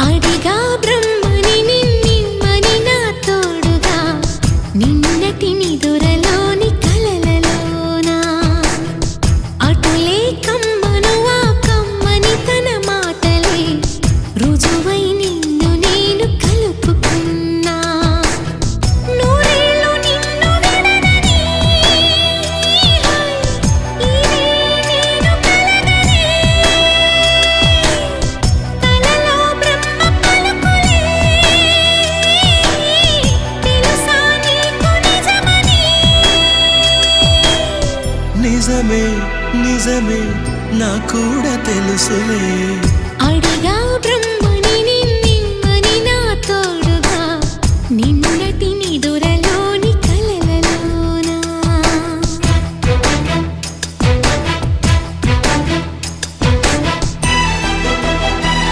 అడిగా బ్రహ్మని నిన్నిమ్మని నా తోడుగా నిన్నటి నిదురలోని కలలలోనా అటులే కమ్మను ఆ కమ్మని తన మాటలే రుజువై నిన్ను నేను కలుపుకున్నా నూరేళ్ళు నిన్ను విడనని ఇదే నేను కలగనే తలలో బ్రహ్మ పలుకులే తెలుసా నీకు నిజమని నిజమే నిజమే నా కూడా తెలుసులే